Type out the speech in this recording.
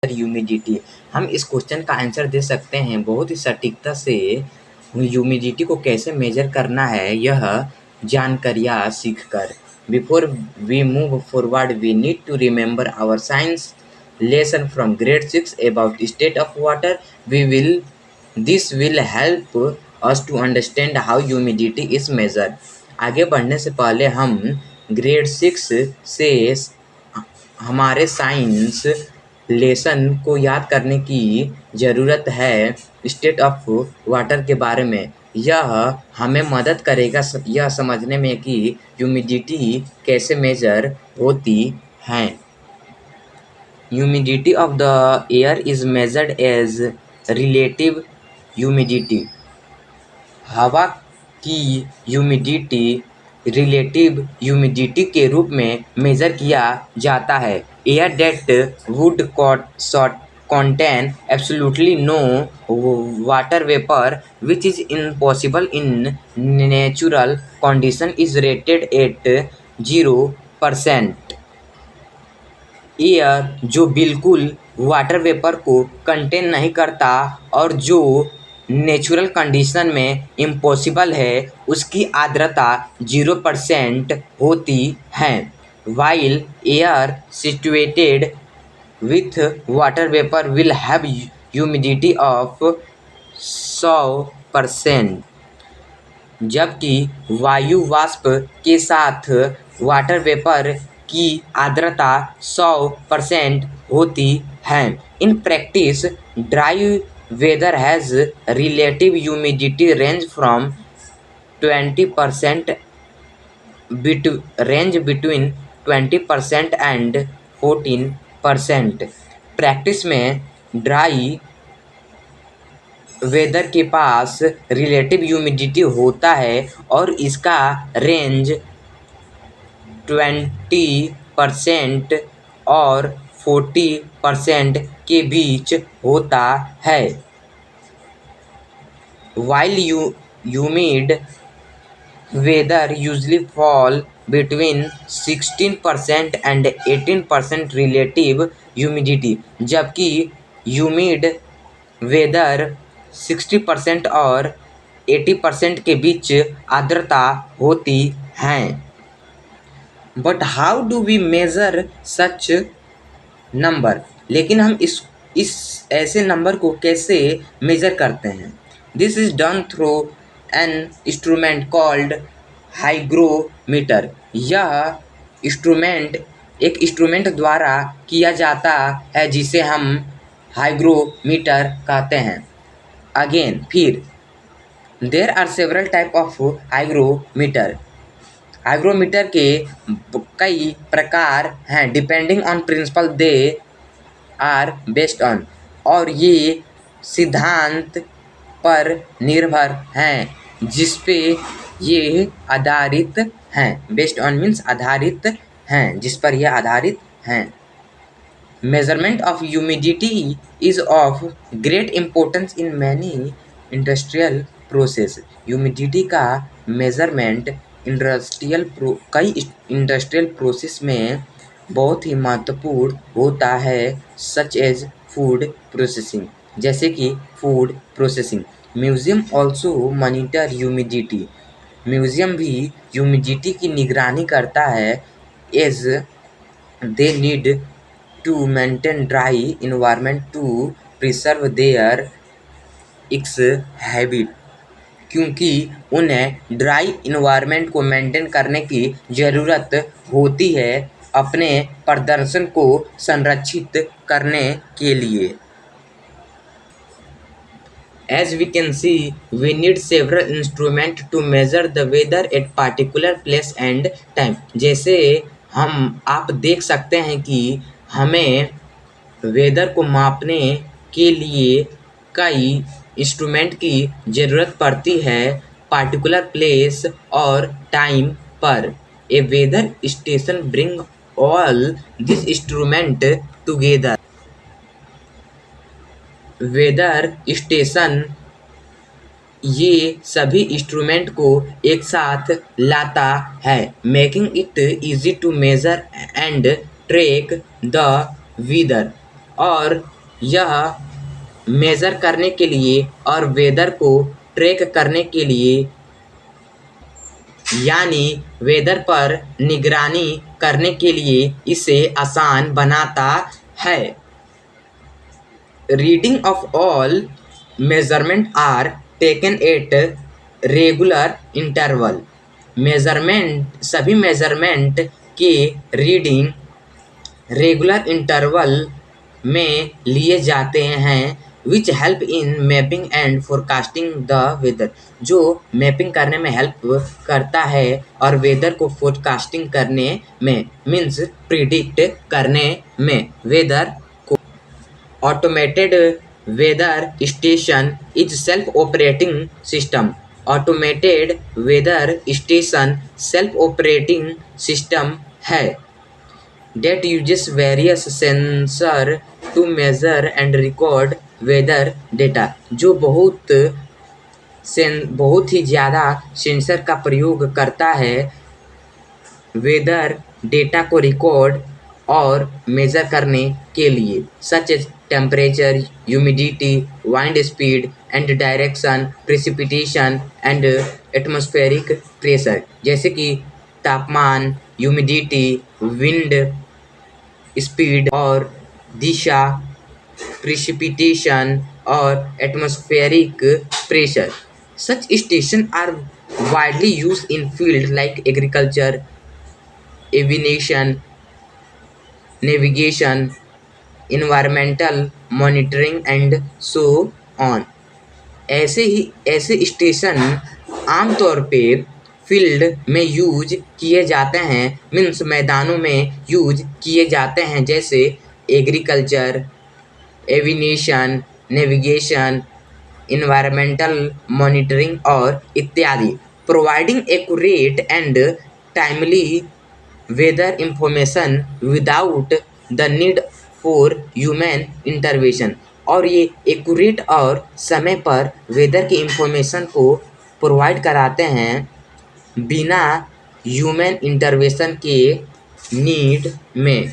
Humidity. हम इस question का आंसर दे सकते हैं बहुत ही सटीकता से। ह्यूमिडिटी को कैसे मेजर करना है यह जानकारियाँ सीखकर। Before we move forward we need to remember our science lesson from grade 6 about state of water. This will help us to understand how humidity is measure. आगे बढ़ने से पहले हम ग्रेड 6 से हमारे साइंस लेसन को याद करने की ज़रूरत है। स्टेट ऑफ वाटर के बारे में यह हमें मदद करेगा यह समझने में कि ह्यूमिडिटी कैसे मेजर होती है। Humidity of the air is measured as relative humidity. हवा की ह्यूमिडिटी रिलेटिव ह्यूमिडिटी के रूप में मेजर किया जाता है। Air that would contain absolutely no water vapor, which is impossible in natural condition, is rated at 0%। Air जो बिल्कुल वाटर वेपर को कंटेन नहीं करता और जो नेचुरल कंडीशन में इम्पॉसिबल है उसकी आर्द्रता 0% होती है। While air situated with water vapour will have humidity of 100%, जबकि वायु वाष्प के साथ वाटर वेपर की आर्द्रता 100% होती है। In practice dry weather has relative humidity range from 20% between 20% and 14%। Practice में ड्राई वेदर के पास रिलेटिव ह्यूमिडिटी होता है और इसका रेंज 20% और 40% के बीच होता है। While humid weather usually fall between 16% and 18% relative humidity, जबकि ह्यूमिड वेदर 60% और 80% के बीच आर्द्रता होती हैं। But how do we measure such number? लेकिन हम इस ऐसे नंबर को कैसे मेज़र करते हैं? This is done through an instrument called hygrometer. यह एक इंस्ट्रूमेंट द्वारा किया जाता है जिसे हम हाइग्रोमीटर कहते हैं। अगेन फिर there are several type of hygrometer. Hygrometer के कई प्रकार हैं। Depending on principle they are based on, और ये सिद्धांत पर निर्भर हैं जिस पे ये आधारित हैं। बेस्ड ऑन मीन्स आधारित हैं, जिस पर ये आधारित हैं। Measurement of humidity is of great importance in many industrial process. Humidity का मेजरमेंट कई इंडस्ट्रियल प्रोसेस में बहुत ही महत्वपूर्ण होता है, सच एज फूड प्रोसेसिंग, जैसे कि food processing. Museum also monitor humidity. Museum भी ह्यूमिडिटी की निगरानी करता है, as they need to maintain dry environment to preserve their exhibit, क्योंकि उन्हें ड्राई इन्वायरमेंट को मेंटेन करने की ज़रूरत होती है अपने प्रदर्शन को संरक्षित करने के लिए। As we can see, we need several instruments to measure the weather at particular place and time। जैसे आप देख सकते हैं कि हमें वेदर को मापने के लिए कई इंस्ट्रूमेंट की ज़रूरत पड़ती है पार्टिकुलर प्लेस और टाइम पर। A weather station bring all this instrument together. Weather station ये सभी इंस्ट्रूमेंट को एक साथ लाता है, making it easy to measure and track the weather. और यह मेज़र करने के लिए और वेदर को ट्रैक करने के लिए यानी वेदर पर निगरानी करने के लिए इसे आसान बनाता है। Reading of all measurement are taken at regular interval. सभी मेजरमेंट के रीडिंग रेगुलर इंटरवल में लिए जाते हैं, which help in mapping and forecasting the weather, जो मैपिंग करने में हेल्प करता है और वेदर को फोरकास्टिंग करने में, मीन्स प्रिडिक्ट करने में वेदर को। Automated weather station is self operating system. Automated weather station self operating system है that uses various sensor to measure and record weather data, जो बहुत ही ज़्यादा सेंसर का प्रयोग करता है वेदर डेटा को रिकॉर्ड और मेजर करने के लिए, such as temperature, humidity, wind speed and direction, precipitation and atmospheric pressure, जैसे कि तापमान, ह्यूमिडिटी, विंड स्पीड और दिशा, प्रेसिपिटेशन और atmospheric pressure. Such stations are widely used in fields like agriculture, aviation, navigation, environmental monitoring and so on। ऐसे station आमतौर पे field में यूज किए जाते हैं, मीन्स मैदानों में यूज किए जाते हैं, जैसे agriculture, aviation, navigation, environmental monitoring और इत्यादि। Providing accurate and timely weather information without the need for human intervention, और ये एक्यूरेट और समय पर वेदर की इंफॉर्मेशन को प्रोवाइड कराते हैं बिना ह्यूमन इंटरवेंशन के नीड में।